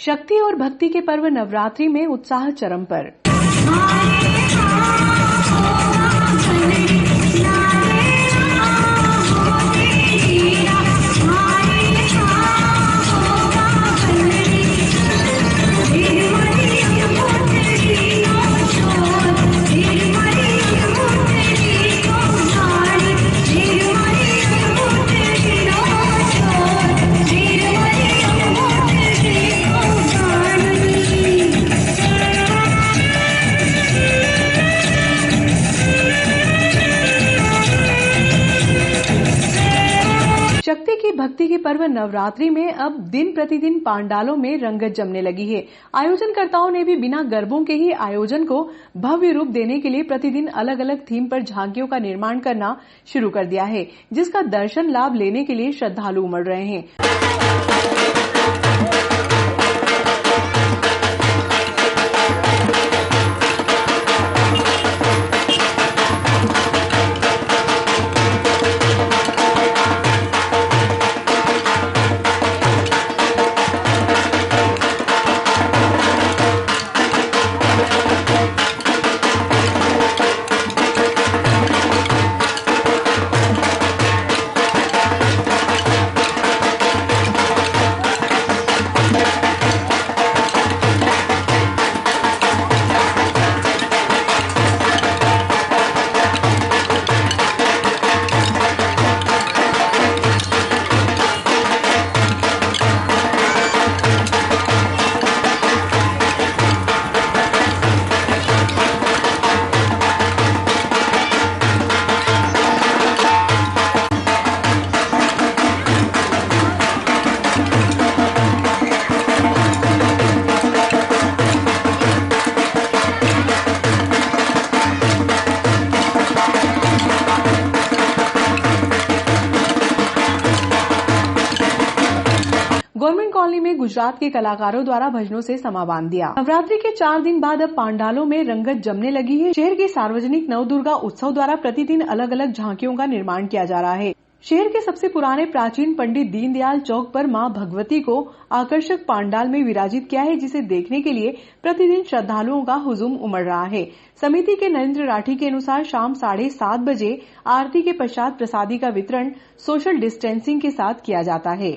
शक्ति और भक्ति के पर्व नवरात्रि में उत्साह चरम पर। शक्ति की भक्ति के पर्व नवरात्रि में अब दिन प्रतिदिन पांडालों में रंगत जमने लगी है। आयोजनकर्ताओं ने भी बिना गरबों के ही आयोजन को भव्य रूप देने के लिए प्रतिदिन अलग अलग थीम पर झांकियों का निर्माण करना शुरू कर दिया है, जिसका दर्शन लाभ लेने के लिए श्रद्धालु उमड़ रहे हैं। गवर्नमेंट कॉलोनी में गुजरात के कलाकारों द्वारा भजनों से समा बांध दिया। नवरात्रि के 4 दिन बाद अब पांडालों में रंगत जमने लगी है। शहर के सार्वजनिक नवदुर्गा उत्सव द्वारा प्रतिदिन अलग अलग झांकियों का निर्माण किया जा रहा है। शहर के सबसे पुराने प्राचीन पंडित दीनदयाल चौक पर मां भगवती को आकर्षक पांडाल में विराजित किया है, जिसे देखने के लिए प्रतिदिन श्रद्धालुओं का हुजूम उमड़ रहा है। समिति के नरेंद्र राठी के अनुसार शाम 7:30 बजे आरती के पश्चात प्रसादी का वितरण सोशल डिस्टेंसिंग के साथ किया जाता है।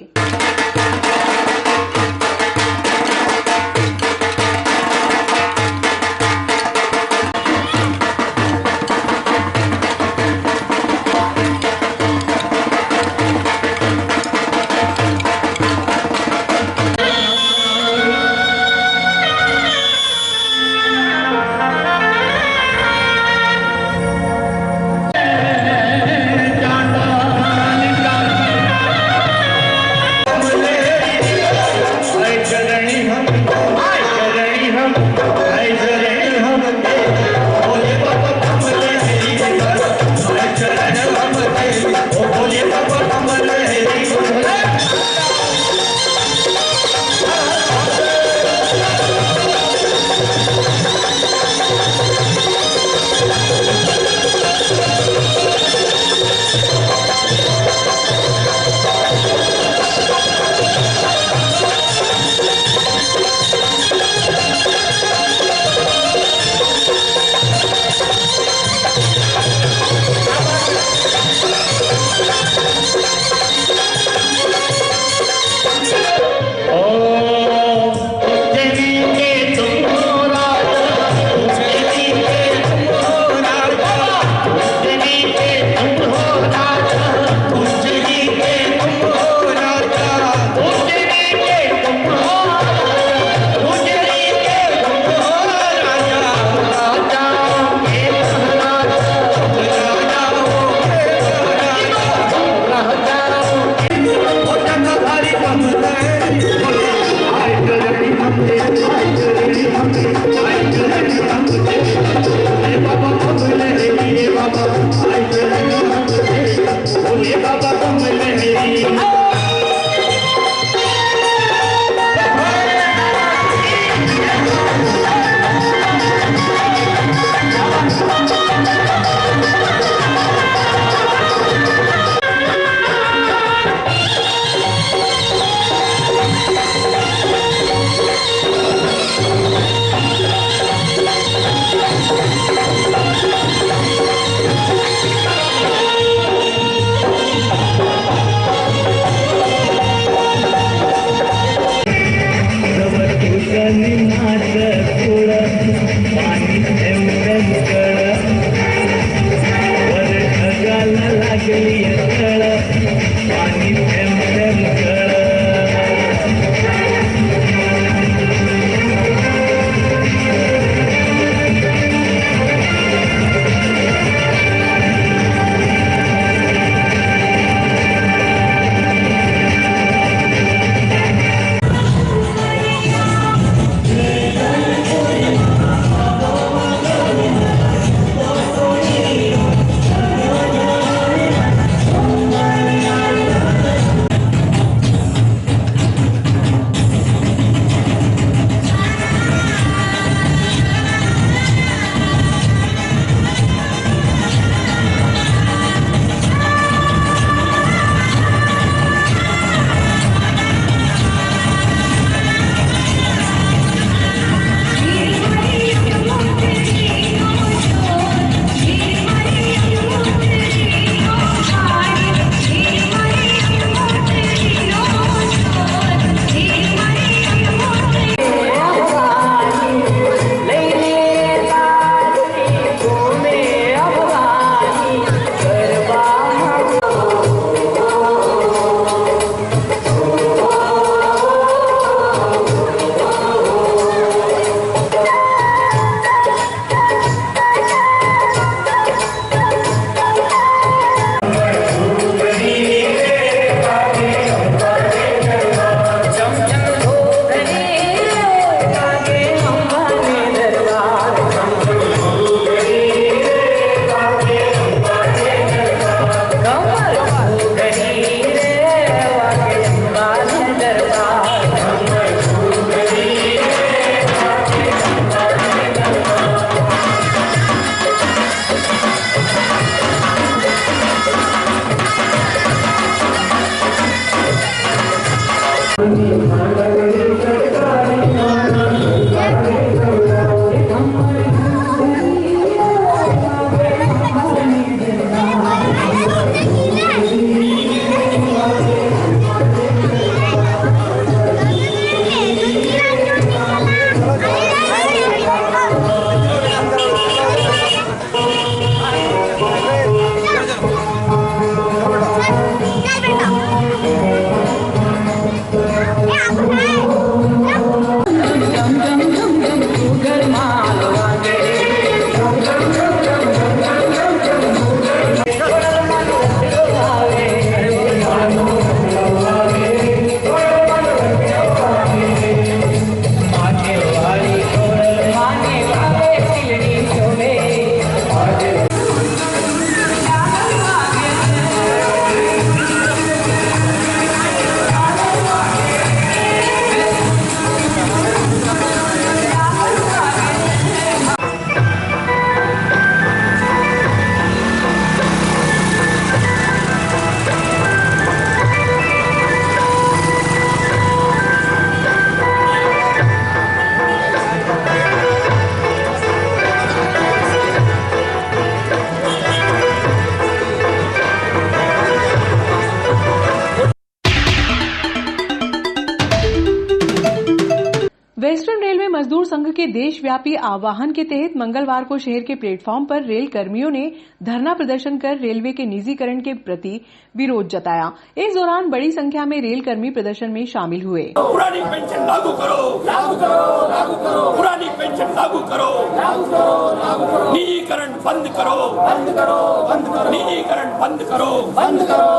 वेस्टर्न रेलवे मजदूर संघ के देशव्यापी आह्वान के तहत मंगलवार को शहर के प्लेटफॉर्म पर रेल कर्मियों ने धरना प्रदर्शन कर रेलवे के निजीकरण के प्रति विरोध जताया। इस दौरान बड़ी संख्या में रेल कर्मी प्रदर्शन में शामिल हुए। पुरानी पेंशन लागू करो, लागू करो, लागू करो, पुरानी पेंशन लागू करो, लागू करो, लागू करो, निजीकरण बंद करो, बंद करो, बंद करो, निजीकरण बंद करो, बंद करो,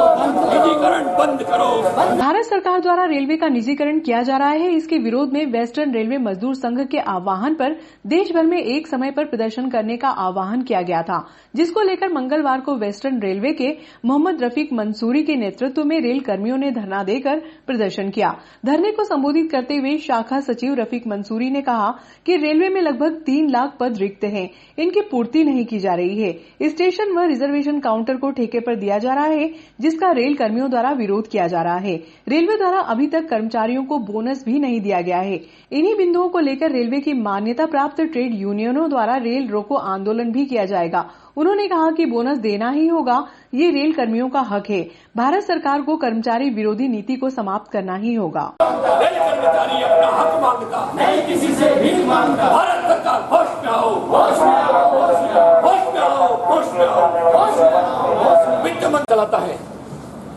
निजीकरण बंद करो। भारत सरकार द्वारा रेलवे का निजीकरण किया जा रहा है। इसके विरोध में वेस्टर्न रेलवे मजदूर संघ के आह्वान पर देश भर में एक समय पर प्रदर्शन करने का आह्वान किया गया था, जिसको लेकर मंगलवार को वेस्टर्न रेलवे के मोहम्मद रफीक मंसूरी के नेतृत्व में रेल कर्मियों ने धरना देकर प्रदर्शन किया। धरने को संबोधित करते हुए शाखा सचिव रफीक मंसूरी ने कहा कि रेलवे में लगभग 3 लाख पद रिक्त हैं, इनकी पूर्ति नहीं की जा रही है। स्टेशन व रिजर्वेशन काउंटर को ठेके पर दिया जा रहा है, जिसका रेल कर्मियों द्वारा विरोध किया जा रहा है। रेलवे द्वारा अभी तक कर्मचारियों को बोनस भी नहीं दिया गया है। इन्हीं बिंदुओं को लेकर रेलवे की मान्यता प्राप्त ट्रेड यूनियनों द्वारा रेल रोको आंदोलन भी किया जाएगा। उन्होंने कहा कि बोनस देना ही होगा, ये रेल कर्मियों का हक है। भारत सरकार को कर्मचारी विरोधी नीति को समाप्त करना ही होगा। रेल कर्मचारी अपना हक मांगता नहीं, किसी से भीख मांगता। भारत सरकार होश में आओ, होश में आओ, होश में आओ, होश में आओ, होश में आओ, होश में आओ। वित्त मंत्री चलाता है,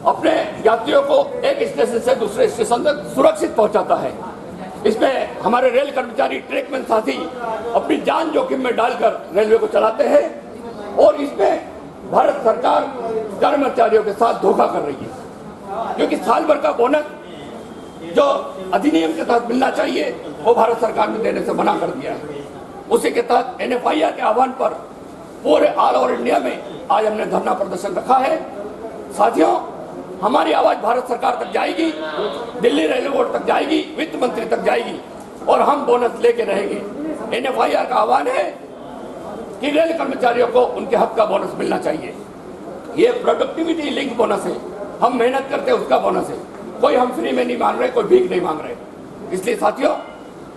अपने यात्रियों को एक स्टेशन से दूसरे स्टेशन तक सुरक्षित पहुंचाता है। इसमें हमारे रेल कर्मचारी ट्रैकमैन साथी अपनी जान जोखिम में डालकर रेलवे को चलाते हैं और इसमें भारत सरकार कर्मचारियों के साथ धोखा कर रही है, क्योंकि साल भर का बोनस जो अधिनियम के तहत मिलना चाहिए वो भारत सरकार ने देने से मना कर दिया है। उसी के तहत NFIR के आह्वान पर पूरे ऑल ओवर इंडिया में आज हमने धरना प्रदर्शन रखा है। साथियों, हमारी आवाज भारत सरकार तक जाएगी, दिल्ली रेलवे बोर्ड तक जाएगी, वित्त मंत्री तक जाएगी और हम बोनस लेके रहेंगे। NFIR का आह्वान है कि रेल कर्मचारियों को उनके हक का बोनस मिलना चाहिए। ये प्रोडक्टिविटी लिंक बोनस है, हम मेहनत करते हैं उसका बोनस है। कोई हम फ्री में नहीं मांग रहे, कोई भीख नहीं मांग रहे। इसलिए साथियों,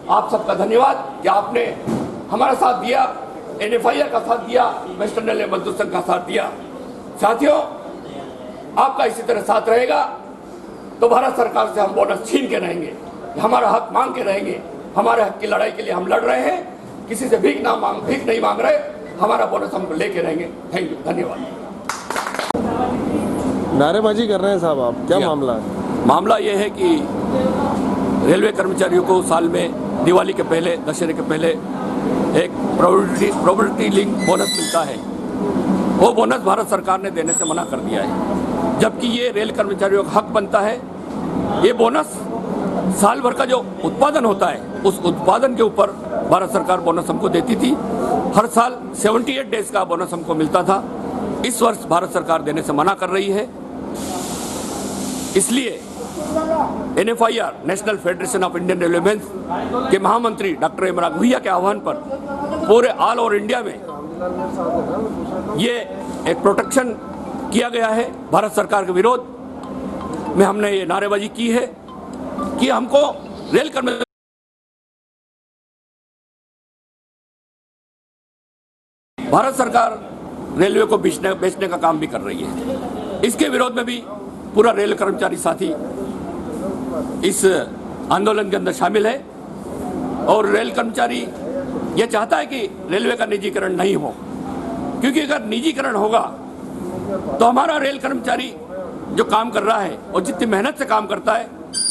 आप सबका धन्यवाद कि आपने हमारा साथ दिया, NFIR का साथ दिया, वेस्टर्न रेलवे मजदूर संघ का साथ दिया। साथियों, आपका इसी तरह साथ रहेगा तो भारत सरकार से हम बोनस छीन के रहेंगे, हमारा हक मांग के रहेंगे। हमारे हक की लड़ाई के लिए हम लड़ रहे हैं, किसी से भीख नहीं मांग रहे, हमारा बोनस हम लेके रहेंगे। थैंक यू, धन्यवाद। नारेबाजी कर रहे हैं साहब आप, क्या मामला है? मामला यह है कि रेलवे कर्मचारियों को साल में दिवाली के पहले, दशहरे के पहले एक प्रोबेबिलिटी लिंक बोनस मिलता है। वो बोनस भारत सरकार ने देने से मना कर दिया है, जबकि ये रेल कर्मचारियों का हक बनता है। ये बोनस साल भर का जो उत्पादन होता है, उस उत्पादन के ऊपर भारत सरकार बोनस हमको देती थी। हर साल 78 डेज का बोनस हमको मिलता था। इस वर्ष भारत सरकार देने से मना कर रही है। इसलिए NFIR, national federation of Indian railwaymen's के महामंत्री डॉक्टर इमरान भुइया के आह्वान पर पूरे ऑल ओवर इंडिया में ये एक प्रोटेक्शन किया गया है। भारत सरकार के विरोध में हमने ये नारेबाजी की है कि हमको रेल कर्मचारी भारत सरकार रेलवे को बेचने का काम भी कर रही है। इसके विरोध में भी पूरा रेल कर्मचारी साथी इस आंदोलन के अंदर शामिल है और रेल कर्मचारी यह चाहता है कि रेलवे का निजीकरण नहीं हो, क्योंकि अगर निजीकरण होगा तो हमारा रेल कर्मचारी जो काम कर रहा है और जितनी मेहनत से काम करता है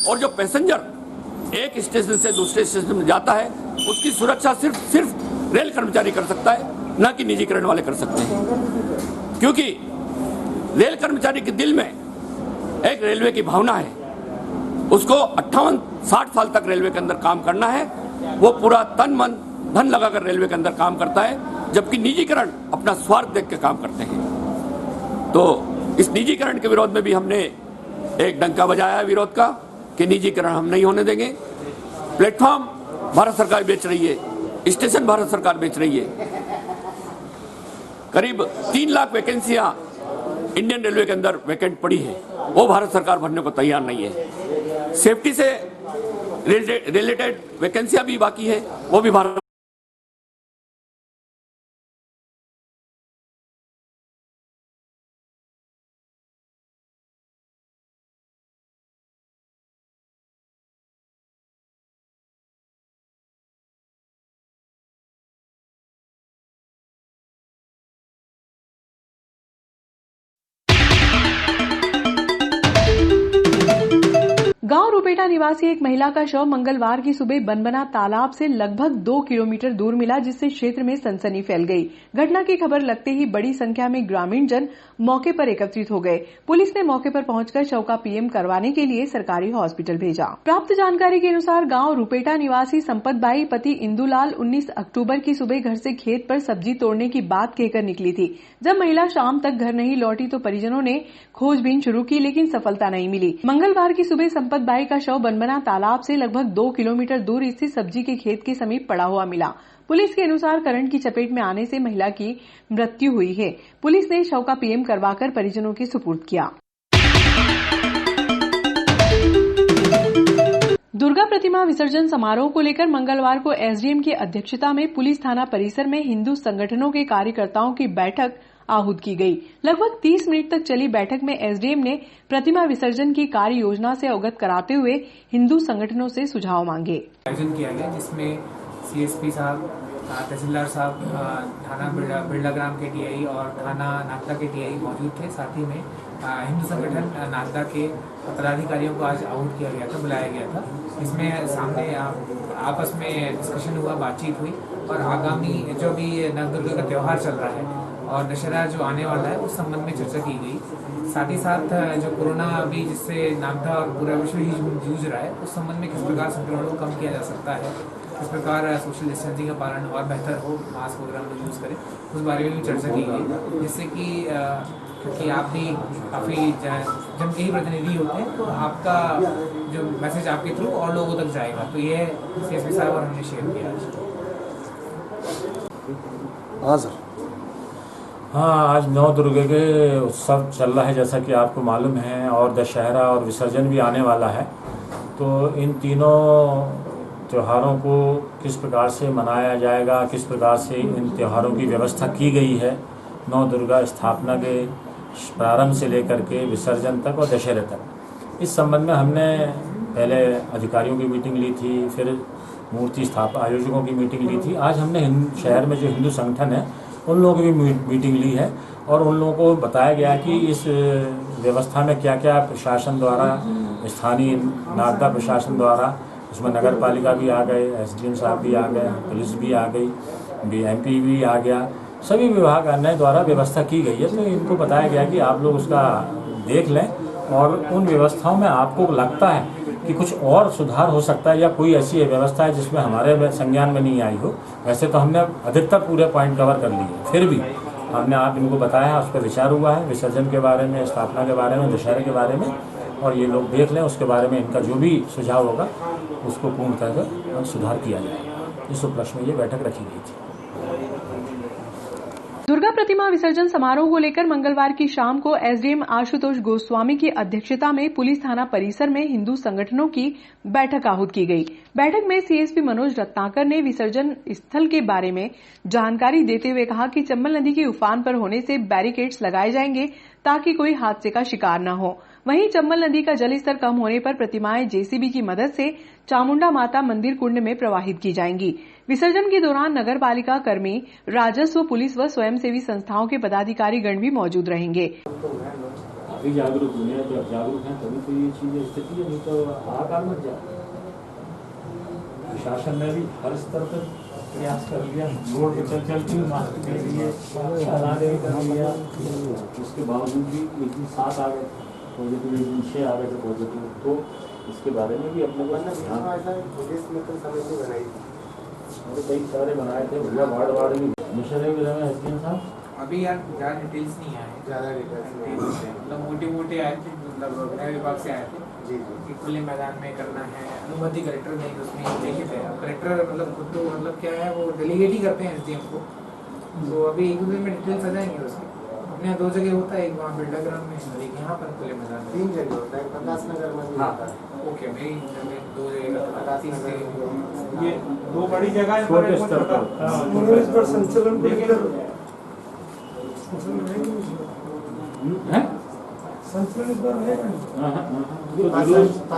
और जो पैसेंजर एक स्टेशन से दूसरे स्टेशन में जाता है उसकी सुरक्षा सिर्फ रेल कर्मचारी कर सकता है, ना कि निजीकरण वाले कर सकते हैं। क्योंकि रेल कर्मचारी के दिल में एक रेलवे की भावना है, उसको 58-60 साल तक रेलवे के अंदर काम करना है, वो पूरा तन मन धन लगाकर रेलवे के अंदर काम करता है, जबकि निजीकरण अपना स्वार्थ देख के काम करते हैं। तो इस निजीकरण के विरोध में भी हमने एक डंका बजाया विरोध का कि निजीकरण हम नहीं होने देंगे। प्लेटफॉर्म भारत सरकार बेच रही है, स्टेशन भारत सरकार बेच रही है। करीब 3 लाख वैकेंसियां इंडियन रेलवे के अंदर वैकेंट पड़ी है, वो भारत सरकार भरने को तैयार नहीं है। सेफ्टी से रिलेटेड वैकेंसियां भी बाकी है, वो भी भारत गांव रुपेटा निवासी एक महिला का शव मंगलवार की सुबह बनबना तालाब से लगभग 2 किलोमीटर दूर मिला, जिससे क्षेत्र में सनसनी फैल गई। घटना की खबर लगते ही बड़ी संख्या में ग्रामीण जन मौके पर एकत्रित हो गए। पुलिस ने मौके पर पहुंचकर शव का पीएम करवाने के लिए सरकारी हॉस्पिटल भेजा। प्राप्त जानकारी के अनुसार गांव रुपेटा निवासी संपत बाई पति इंदुलाल 19 अक्टूबर की सुबह घर से खेत पर सब्जी तोड़ने की बात कहकर निकली थी। जब महिला शाम तक घर नहीं लौटी तो परिजनों ने खोजबीन शुरू की, लेकिन सफलता नहीं मिली। मंगलवार की सुबह संपत बाई का शव बनबना तालाब से लगभग 2 किलोमीटर दूर स्थित सब्जी के खेत के समीप पड़ा हुआ मिला। पुलिस के अनुसार करंट की चपेट में आने से महिला की मृत्यु हुई है। पुलिस ने शव का पीएम करवाकर परिजनों के सुपुर्द किया। दुर्गा प्रतिमा विसर्जन समारोह को लेकर मंगलवार को एसडीएम की अध्यक्षता में पुलिस थाना परिसर में हिंदू संगठनों के कार्यकर्ताओं की बैठक आहूत की गई। लगभग 30 मिनट तक चली बैठक में एसडीएम ने प्रतिमा विसर्जन की कार्य योजना से अवगत कराते हुए हिंदू संगठनों से सुझाव मांगे। आयोजन किया गया जिसमें सीएसपी साहब, तहसीलदार साहब, थाना बिरलाग्राम के टीआई और थाना नागदा के टीआई मौजूद थे। साथ ही में हिंदू संगठन नागदा के पदाधिकारियों को आज आहूत किया गया था, बुलाया गया था। इसमें सामने आपस में डिस्कशन हुआ, बातचीत हुई और आगामी जो भी नवदुर्गा का त्यौहार चल रहा है और दशहरा जो आने वाला है उस संबंध में चर्चा की गई। साथ ही साथ जो कोरोना अभी जिससे नागदा और पूरा विश्व ही जूझ रहा है उस संबंध में किस प्रकार संक्रमण को कम किया जा सकता है, किस प्रकार सोशल डिस्टेंसिंग का पालन और बेहतर हो, मास्क वगैरह लोग यूज़ करें, उस बारे में भी चर्चा की गई। जिससे कि क्योंकि आप भी काफ़ी जन के ही प्रतिनिधि होते हैं तो आपका जो मैसेज आपके थ्रू और लोगों तक जाएगा। तो ये सीएसपी साहब और हमने शेयर किया। हाँ सर। हाँ, आज नवदुर्गा के उत्सव चल रहा है जैसा कि आपको मालूम है, और दशहरा और विसर्जन भी आने वाला है। तो इन तीनों त्योहारों को किस प्रकार से मनाया जाएगा, किस प्रकार से इन त्योहारों की व्यवस्था की गई है, नवदुर्गा स्थापना के प्रारंभ से लेकर के विसर्जन तक और दशहरे तक, इस संबंध में हमने पहले अधिकारियों की मीटिंग ली थी, फिर मूर्ति स्थापना आयोजकों की मीटिंग ली थी। आज हमने शहर में जो हिंदू संगठन है उन लोगों की भी मीटिंग ली है और उन लोगों को बताया गया कि इस व्यवस्था में क्या क्या प्रशासन द्वारा, स्थानीय नागदा प्रशासन द्वारा, उसमें नगर पालिका भी आ गए, एसडीएम साहब भी आ गए, पुलिस भी आ गई, एमपी भी आ गया, सभी विभाग अन्य द्वारा व्यवस्था की गई है। तो इनको बताया गया कि आप लोग उसका देख लें और उन व्यवस्थाओं में आपको लगता है कि कुछ और सुधार हो सकता है या कोई ऐसी व्यवस्था है जिसमें हमारे संज्ञान में नहीं आई हो। वैसे तो हमने अधिकतर पूरे पॉइंट कवर कर लिए, फिर भी हमने आप इनको बताया, उस पर विचार हुआ है, विसर्जन के बारे में, स्थापना के बारे में, दशहरे के बारे में, और ये लोग देख लें, उसके बारे में इनका जो भी सुझाव होगा उसको पूर्णतः सुधार किया जाएगा। इस उपलक्ष्य में ये बैठक रखी गई थी। दुर्गा प्रतिमा विसर्जन समारोह को लेकर मंगलवार की शाम को एसडीएम आशुतोष गोस्वामी की अध्यक्षता में पुलिस थाना परिसर में हिंदू संगठनों की बैठक आहूत की गई। बैठक में सीएसपी मनोज रत्नाकर ने विसर्जन स्थल के बारे में जानकारी देते हुए कहा कि चंबल नदी के उफान पर होने से बैरिकेड्स लगाए जाएंगे ताकि कोई हादसे का शिकार न हो। वहीं चंबल नदी का जल स्तर कम होने पर प्रतिमाएं जेसीबी की मदद से चामुंडा माता मंदिर कुंड में प्रवाहित की जाएंगी। विसर्जन के दौरान नगर पालिका कर्मी, राजस्व, पुलिस व स्वयंसेवी संस्थाओं के पदाधिकारी गण भी मौजूद रहेंगे। अभी जागरूक हुए हैं, जब जागरूक हैं तभी तो ये चीजें स्थिति है, नहीं तो हाहाकार मच जाए। प्रशासन ने भी हर स्तर पर प्रयास कर लिया, रोड पर चलती हुई मास्क के लिए कर लिया, उसके बावजूद भी एक दिन 7 आ गए पॉजिटिव, एक दिन 6 आ गए थे पॉजिटिव। तो इसके बारे में भी अपने पुलिस में तो समिति बनाई और कई सारे बनाए थे भैया, वार्ड भी मिशन है एसडीएम साहब। अभी यार ज़्यादा डिटेल्स नहीं आए, मतलब मोटे आए थे, मतलब गृह विभाग से आए थे कि खुले मैदान में करना है, अनुमति कलेक्टर ने उसमें लिखित है। कलेक्टर मतलब खुद तो मतलब क्या है, वो डेलीगेट ही करते हैं एसडीएम को। तो अभी 1 दिन में डिटेल्स आ जाएंगे उसकी। अपने यहाँ 2 जगह होता है, एक वहाँ बिरला ग्राउंड में और एक यहाँ पर खुले मैदान में। 3 जगह होता है, प्रकाश नगर में भी होता है। ओके, मेरी 2 जगह, 3 जगह, ये 2 बड़ी जगह छोटे स्तर पर संचलन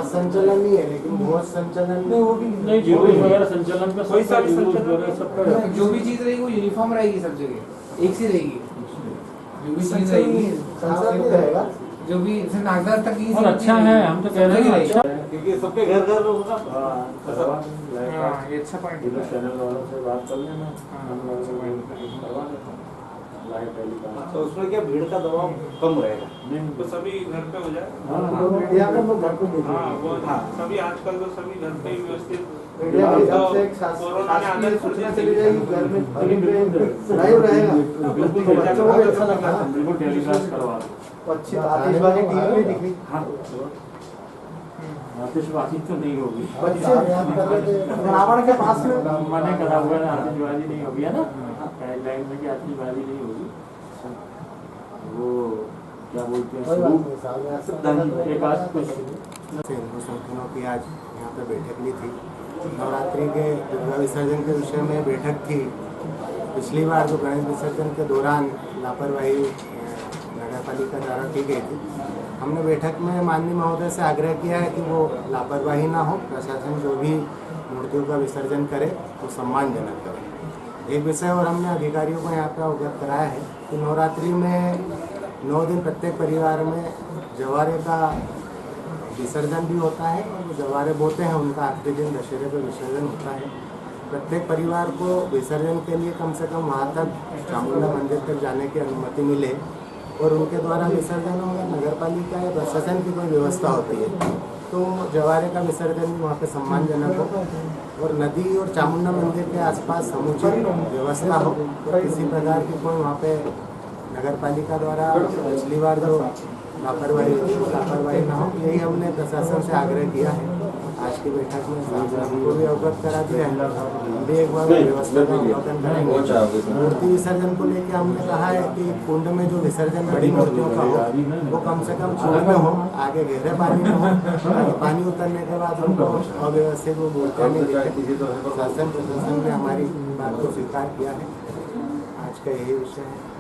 संचलन नहीं है, लेकिन बहुत संचलन नहीं, जुलूस वगैरह संचलन का कोई सा भी संचलन, सबका जो भी चीज रहेगी वो यूनिफॉर्म रहेगी सब जगह, एक सी रहेगी। जो भी चीज रहेगी, संचलन रहेगा, जो भी जैसे नागदार तक की और अच्छा है, हम तो कह रहे हैं अच्छा, क्योंकि सबके घर होगा। ये अच्छा पॉइंट है। चैनल वालों से बात कर लेना, हम लोगों से करवा देना लाइव टेलीकास्ट। तो उसमें क्या भीड़ का दबाव कम रहेगा, नहीं तो सभी घर पे हो जाए। यहाँ पर लोग घर को देख हाँ, वो रहे हैं। सभी आजकल तो सभी घर पे ही व्यवस्थित। मीडिया के हिसाब से एक कोरोना ने आने सूचना चली जाएगी, घर में लाइव रहेगा। बिल्कुल अच्छा लग रहा है, बिल्कुल टेलीकास्ट करवा दो। अच्छी आतिशबाजी टीवी में दिखी। हाँ, आतिशबाजी तो नहीं होगी, बच्चे रावण के पास में मैंने कहा हुआ है आतिशबाजी नहीं होगी, है ना, गाइडलाइन में कि आतिशबाजी नहीं होगी। वो क्या बोलते हैं, हिंदू संगठनों की आज यहाँ पे बैठक ली थी। नवरात्रि के दुर्गा विसर्जन के विषय में बैठक थी। पिछली बार जो गणेश विसर्जन के दौरान लापरवाही नगर पालिका द्वारा की गई थी, हमने बैठक में माननीय महोदय से आग्रह किया है कि वो लापरवाही ना हो, प्रशासन जो भी मूर्तियों का विसर्जन करे वो सम्मानजनक करे। एक विषय और हमने अधिकारियों को यहाँ पर अवगत कराया है कि नवरात्रि में 9 दिन प्रत्येक परिवार में जवारे का विसर्जन भी होता है, और जो जवारे बोते हैं उनका आखिरी दिन दशहरे पर विसर्जन होता है। प्रत्येक परिवार को विसर्जन के लिए कम से कम वहाँ तक चामुंडा मंदिर तक जाने की अनुमति मिले, और उनके द्वारा विसर्जन होगा, नगर पालिका या प्रशासन की कोई व्यवस्था होती है तो जवारे का विसर्जन भी वहाँ पे सम्मानजनक हो, और नदी और चामुंडा मंदिर के आसपास समुचित व्यवस्था हो, तो किसी प्रकार की कोई वहाँ पे नगर पालिका द्वारा पिछली बार जो लापरवाही हुई वो लापरवाही ना हो, यही हमने प्रशासन से आग्रह किया है। आज की बैठक में हमको भी अवगत करा दिया है, हम भी एक बार व्यवस्था का अवलोकन करेंगे। मूर्ति विसर्जन को लेकर हमने कहा है कि कुंड में जो विसर्जन बड़ी मूर्तियों का हो वो कम से कम कुंड में हो, आगे गहरे पानी में हो, पानी उतरने के बाद उनको अव्यवस्थित वो मूर्तियाँ नहीं दिखे। शासन प्रशासन ने हमारी बात को स्वीकार किया है। आज का यही विषय है।